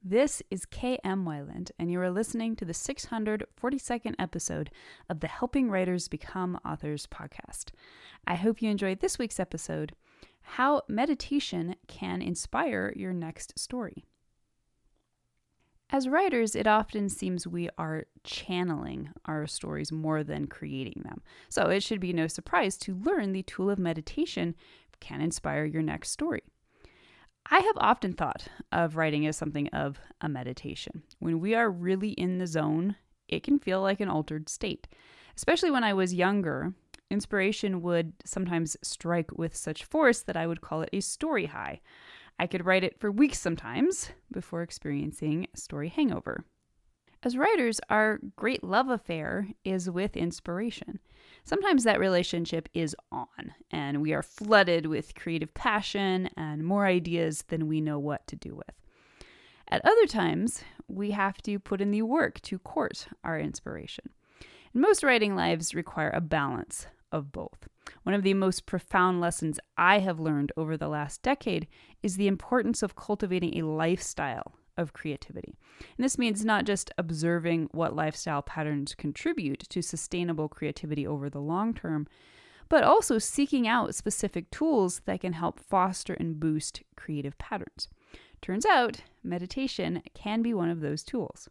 This is KM Wyland, and you are listening to the 642nd episode of the Helping Writers Become Authors podcast. I hope you enjoyed this week's episode, How Meditation Can Inspire Your Next Story. As writers, it often seems we are channeling our stories more than creating them. So it should be no surprise to learn the tool of meditation can inspire your next story. I have often thought of writing as something of a meditation. When we are really in the zone, it can feel like an altered state. Especially when I was younger, inspiration would sometimes strike with such force that I would call it a story high. I could write it for weeks sometimes before experiencing story hangover. As writers, our great love affair is with inspiration. Sometimes that relationship is on, and we are flooded with creative passion and more ideas than we know what to do with. At other times, we have to put in the work to court our inspiration. And most writing lives require a balance of both. One of the most profound lessons I have learned over the last decade is the importance of cultivating a lifestyle of creativity. And this means not just observing what lifestyle patterns contribute to sustainable creativity over the long term, but also seeking out specific tools that can help foster and boost creative patterns. Turns out, meditation can be one of those tools.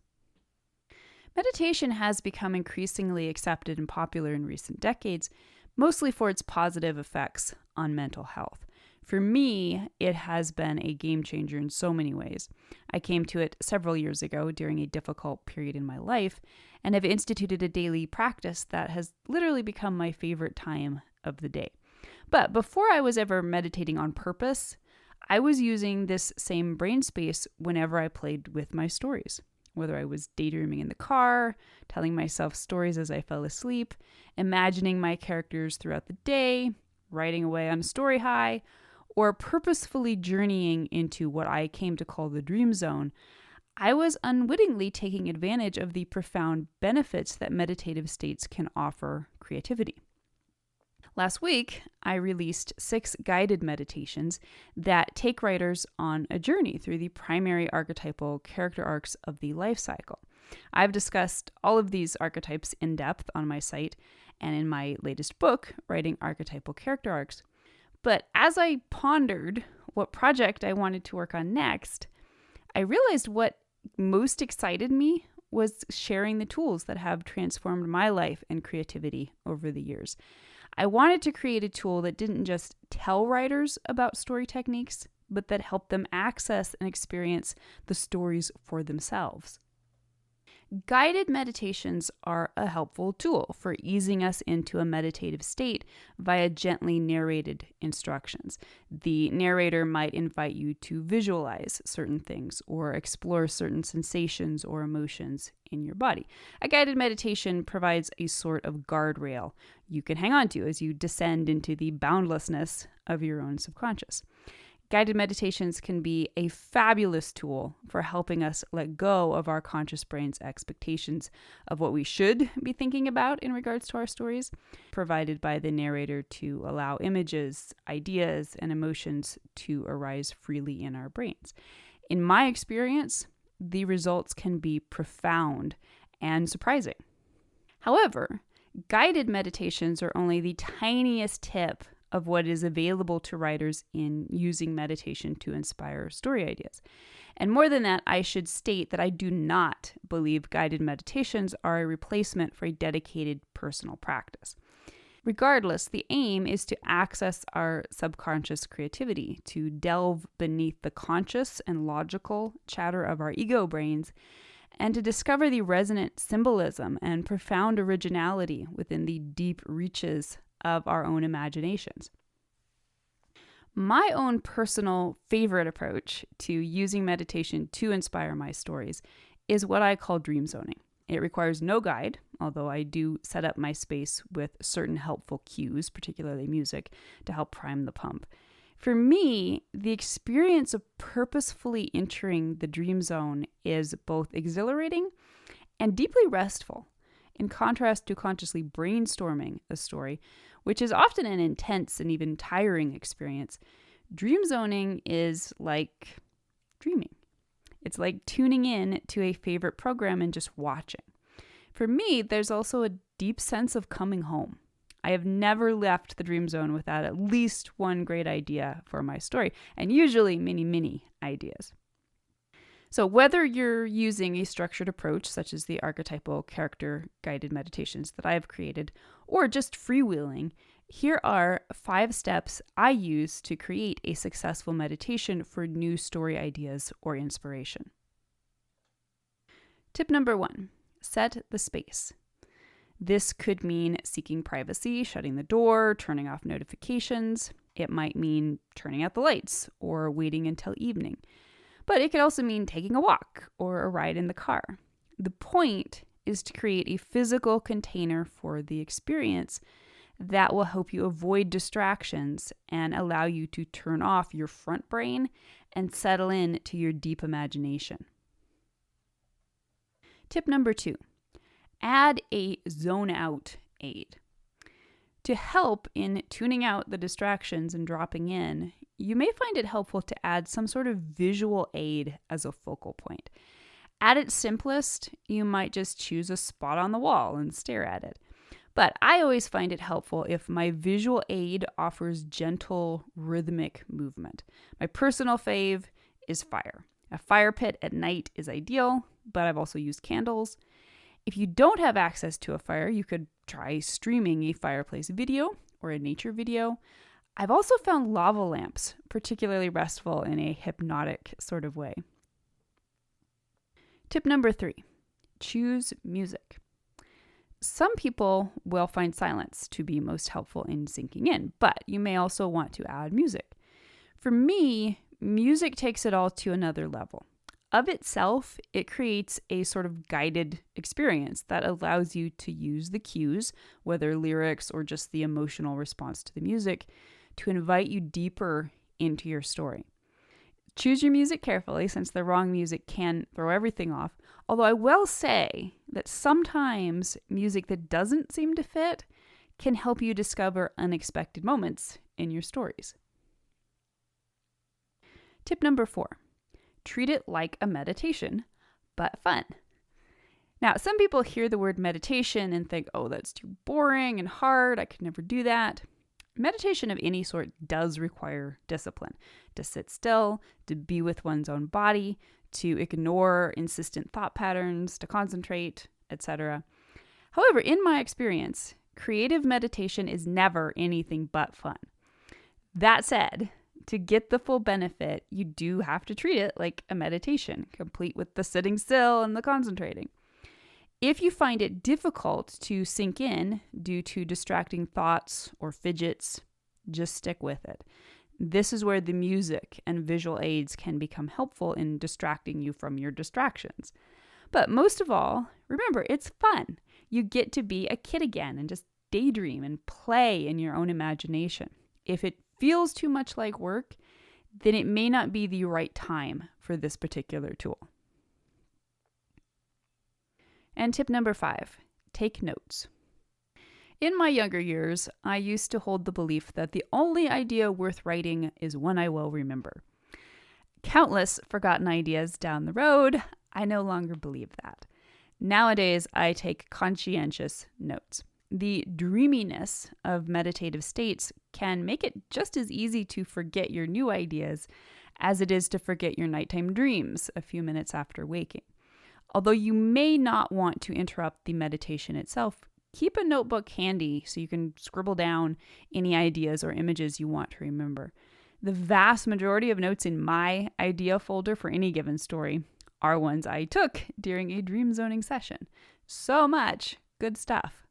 Meditation has become increasingly accepted and popular in recent decades, mostly for its positive effects on mental health. For me, it has been a game changer in so many ways. I came to it several years ago during a difficult period in my life and have instituted a daily practice that has literally become my favorite time of the day. But before I was ever meditating on purpose, I was using this same brain space whenever I played with my stories. Whether I was daydreaming in the car, telling myself stories as I fell asleep, imagining my characters throughout the day, writing away on a story high, or purposefully journeying into what I came to call the dream zone, I was unwittingly taking advantage of the profound benefits that meditative states can offer creativity. Last week, I released 6 guided meditations that take writers on a journey through the primary archetypal character arcs of the life cycle. I've discussed all of these archetypes in depth on my site and in my latest book, Writing Archetypal Character Arcs. But as I pondered what project I wanted to work on next, I realized what most excited me was sharing the tools that have transformed my life and creativity over the years. I wanted to create a tool that didn't just tell writers about story techniques, but that helped them access and experience the stories for themselves. Guided meditations are a helpful tool for easing us into a meditative state via gently narrated instructions. The narrator might invite you to visualize certain things or explore certain sensations or emotions in your body. A guided meditation provides a sort of guardrail you can hang on to as you descend into the boundlessness of your own subconscious. Guided meditations can be a fabulous tool for helping us let go of our conscious brain's expectations of what we should be thinking about in regards to our stories, provided by the narrator to allow images, ideas, and emotions to arise freely in our brains. In my experience, the results can be profound and surprising. However, guided meditations are only the tiniest tip of what is available to writers in using meditation to inspire story ideas. And more than that, I should state that I do not believe guided meditations are a replacement for a dedicated personal practice. Regardless, the aim is to access our subconscious creativity, to delve beneath the conscious and logical chatter of our ego brains, and to discover the resonant symbolism and profound originality within the deep reaches of our own imaginations. My own personal favorite approach to using meditation to inspire my stories is what I call dream zoning. It requires no guide, although I do set up my space with certain helpful cues, particularly music, to help prime the pump. For me, the experience of purposefully entering the dream zone is both exhilarating and deeply restful, in contrast to consciously brainstorming a story, which is often an intense and even tiring experience. Dream zoning is like dreaming. It's like tuning in to a favorite program and just watching. For me, there's also a deep sense of coming home. I have never left the dream zone without at least one great idea for my story, and usually many ideas. So whether you're using a structured approach, such as the archetypal character guided meditations that I've created, or just freewheeling, here are 5 steps I use to create a successful meditation for new story ideas or inspiration. Tip number 1, set the space. This could mean seeking privacy, shutting the door, turning off notifications. It might mean turning out the lights or waiting until evening. But it could also mean taking a walk or a ride in the car. The point is to create a physical container for the experience that will help you avoid distractions and allow you to turn off your front brain and settle in to your deep imagination. Tip number 2, add a zone out aid. To help in tuning out the distractions and dropping in, you may find it helpful to add some sort of visual aid as a focal point. At its simplest, you might just choose a spot on the wall and stare at it. But I always find it helpful if my visual aid offers gentle, rhythmic movement. My personal fave is fire. A fire pit at night is ideal, but I've also used candles. If you don't have access to a fire, you could try streaming a fireplace video or a nature video. I've also found lava lamps particularly restful in a hypnotic sort of way. Tip number 3, choose music. Some people will find silence to be most helpful in sinking in, but you may also want to add music. For me, music takes it all to another level. Of itself, it creates a sort of guided experience that allows you to use the cues, whether lyrics or just the emotional response to the music, to invite you deeper into your story. Choose your music carefully, since the wrong music can throw everything off, although I will say that sometimes music that doesn't seem to fit can help you discover unexpected moments in your stories. Tip number 4, treat it like a meditation, but fun. Now, some people hear the word meditation and think, oh, that's too boring and hard, I could never do that. Meditation of any sort does require discipline, to sit still, to be with one's own body, to ignore insistent thought patterns, to concentrate, etc. However, in my experience, creative meditation is never anything but fun. That said, to get the full benefit, you do have to treat it like a meditation, complete with the sitting still and the concentrating. If you find it difficult to sink in due to distracting thoughts or fidgets, just stick with it. This is where the music and visual aids can become helpful in distracting you from your distractions. But most of all, remember, it's fun. You get to be a kid again and just daydream and play in your own imagination. If it feels too much like work, then it may not be the right time for this particular tool. And tip number 5, take notes. In my younger years, I used to hold the belief that the only idea worth writing is one I will remember. Countless forgotten ideas down the road, I no longer believe that. Nowadays, I take conscientious notes. The dreaminess of meditative states can make it just as easy to forget your new ideas as it is to forget your nighttime dreams a few minutes after waking. Although you may not want to interrupt the meditation itself, keep a notebook handy so you can scribble down any ideas or images you want to remember. The vast majority of notes in my idea folder for any given story are ones I took during a dream zoning session. So much good stuff.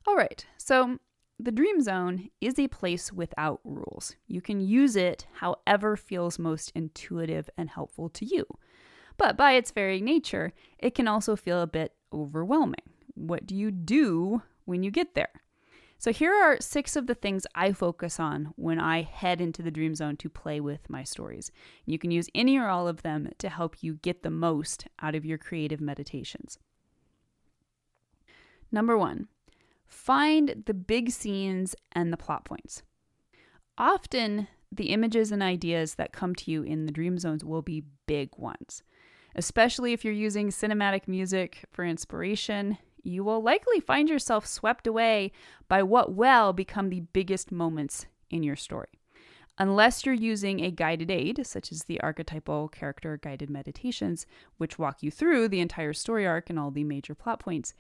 All right, so the dream zone is a place without rules. You can use it however feels most intuitive and helpful to you. But by its very nature, it can also feel a bit overwhelming. What do you do when you get there? So here are 6 of the things I focus on when I head into the dream zone to play with my stories. You can use any or all of them to help you get the most out of your creative meditations. Number 1, find the big scenes and the plot points. Often, the images and ideas that come to you in the dream zones will be big ones. Especially if you're using cinematic music for inspiration, you will likely find yourself swept away by what will become the biggest moments in your story. Unless you're using a guided aid, such as the archetypal character guided meditations, which walk you through the entire story arc and all the major plot points,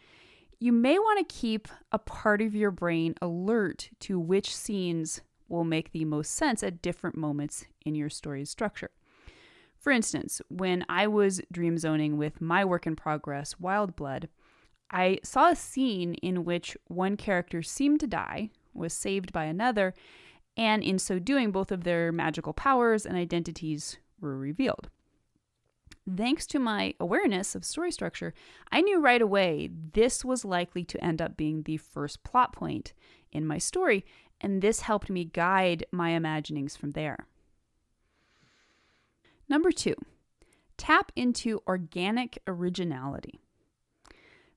you may want to keep a part of your brain alert to which scenes will make the most sense at different moments in your story's structure. For instance, when I was dream zoning with my work in progress, Wild Blood, I saw a scene in which one character seemed to die, was saved by another, and in so doing, both of their magical powers and identities were revealed. Thanks to my awareness of story structure, I knew right away this was likely to end up being the first plot point in my story, and this helped me guide my imaginings from there. Number 2, tap into organic originality.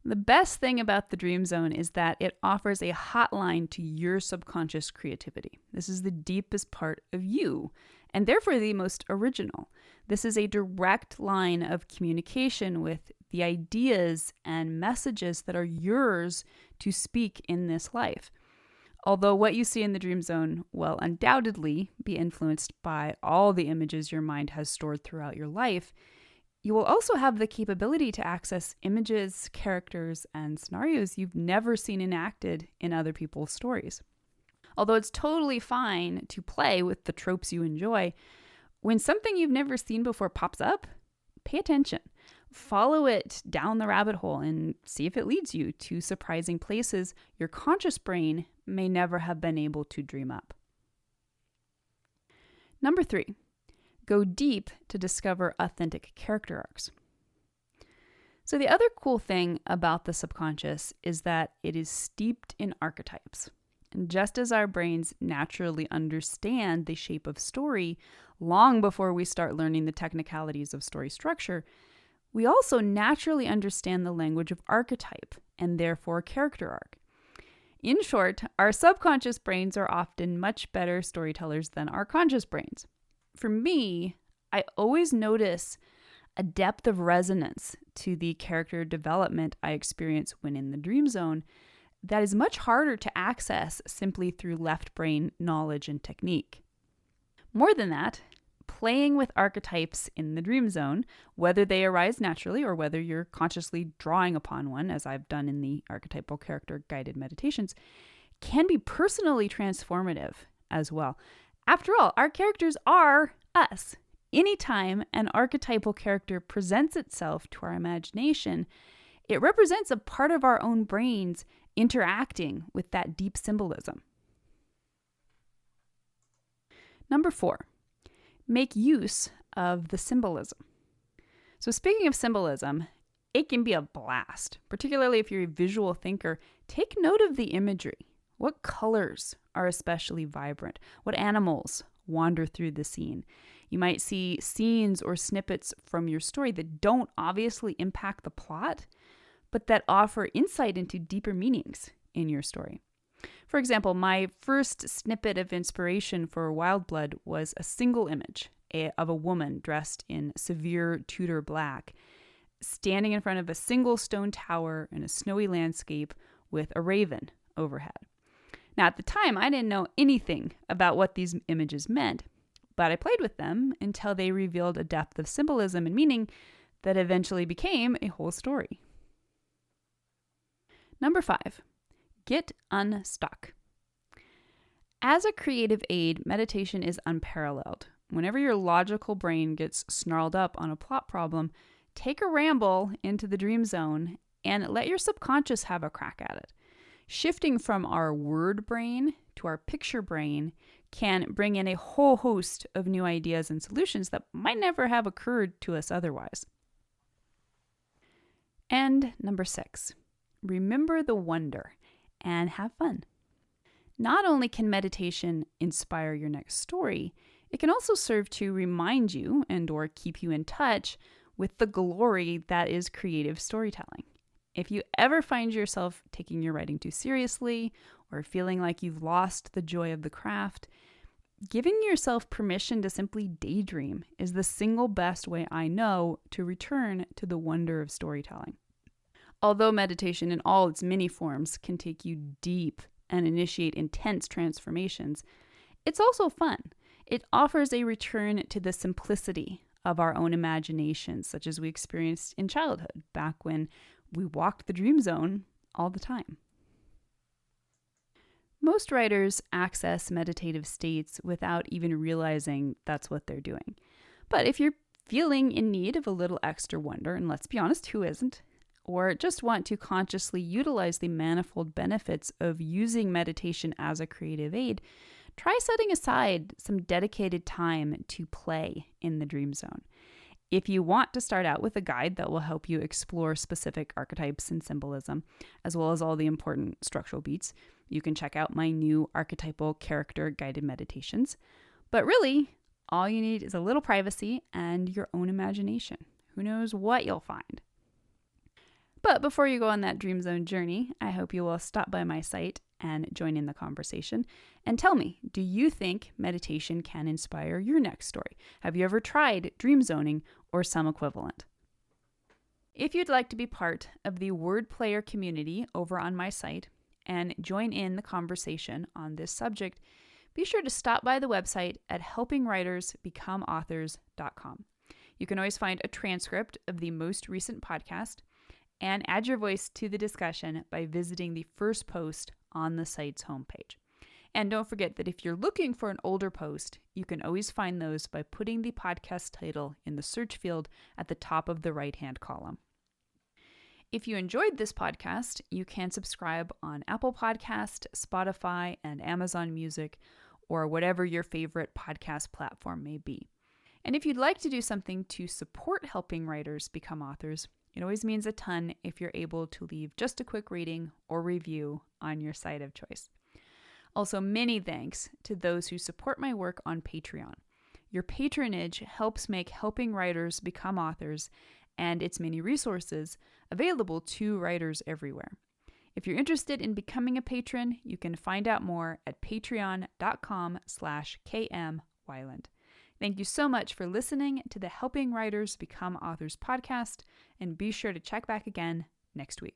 The best thing about the Dream Zone is that it offers a hotline to your subconscious creativity. This is the deepest part of you, and therefore the most original. This is a direct line of communication with the ideas and messages that are yours to speak in this life. Although what you see in the Dream Zone will undoubtedly be influenced by all the images your mind has stored throughout your life, you will also have the capability to access images, characters, and scenarios you've never seen enacted in other people's stories. Although it's totally fine to play with the tropes you enjoy, when something you've never seen before pops up, pay attention. Follow it down the rabbit hole and see if it leads you to surprising places your conscious brain may never have been able to dream up. Number 3. Go deep to discover authentic character arcs. So the other cool thing about the subconscious is that it is steeped in archetypes. And just as our brains naturally understand the shape of story long before we start learning the technicalities of story structure, we also naturally understand the language of archetype and therefore character arc. In short, our subconscious brains are often much better storytellers than our conscious brains. For me, I always notice a depth of resonance to the character development I experience when in the dream zone that is much harder to access simply through left brain knowledge and technique. More than that, playing with archetypes in the dream zone, whether they arise naturally or whether you're consciously drawing upon one, as I've done in the archetypal character guided meditations, can be personally transformative as well. After all, our characters are us. Anytime an archetypal character presents itself to our imagination, it represents a part of our own brains interacting with that deep symbolism. Number 4, make use of the symbolism. So speaking of symbolism, it can be a blast, particularly if you're a visual thinker. Take note of the imagery. What colors are especially vibrant? What animals wander through the scene? You might see scenes or snippets from your story that don't obviously impact the plot, but that offer insight into deeper meanings in your story. For example, my first snippet of inspiration for Wild Blood was a single image of a woman dressed in severe Tudor black, standing in front of a single stone tower in a snowy landscape with a raven overhead. Now, at the time, I didn't know anything about what these images meant, but I played with them until they revealed a depth of symbolism and meaning that eventually became a whole story. Number 5, get unstuck. As a creative aid, meditation is unparalleled. Whenever your logical brain gets snarled up on a plot problem, take a ramble into the dream zone and let your subconscious have a crack at it. Shifting from our word brain to our picture brain can bring in a whole host of new ideas and solutions that might never have occurred to us otherwise. And number 6, remember the wonder and have fun. Not only can meditation inspire your next story, it can also serve to remind you and or keep you in touch with the glory that is creative storytelling. If you ever find yourself taking your writing too seriously or feeling like you've lost the joy of the craft, Giving yourself permission to simply daydream is the single best way I know to return to the wonder of storytelling. Although meditation in all its many forms can take you deep and initiate intense transformations, it's also fun. It offers a return to the simplicity of our own imaginations, such as we experienced in childhood, back when we walked the dream zone all the time. Most writers access meditative states without even realizing that's what they're doing. But if you're feeling in need of a little extra wonder, and let's be honest, who isn't? Or just want to consciously utilize the manifold benefits of using meditation as a creative aid, try setting aside some dedicated time to play in the dream zone. If you want to start out with a guide that will help you explore specific archetypes and symbolism, as well as all the important structural beats, you can check out my new archetypal character guided meditations. But really, all you need is a little privacy and your own imagination. Who knows what you'll find? But before you go on that dream zone journey, I hope you will stop by my site and join in the conversation. And tell me, do you think meditation can inspire your next story? Have you ever tried dream zoning or some equivalent? If you'd like to be part of the word player community over on my site and join in the conversation on this subject, be sure to stop by the website at helpingwritersbecomeauthors.com. You can always find a transcript of the most recent podcast and add your voice to the discussion by visiting the first post on the site's homepage. And don't forget that if you're looking for an older post, you can always find those by putting the podcast title in the search field at the top of the right-hand column. If you enjoyed this podcast, you can subscribe on Apple Podcast, Spotify, and Amazon Music, or whatever your favorite podcast platform may be. And if you'd like to do something to support helping writers become authors, it always means a ton if you're able to leave just a quick rating or review on your site of choice. Also, many thanks to those who support my work on Patreon. Your patronage helps make helping writers become authors and its many resources available to writers everywhere. If you're interested in becoming a patron, you can find out more at patreon.com/kmweiland. Thank you so much for listening to the Helping Writers Become Authors podcast, and be sure to check back again next week.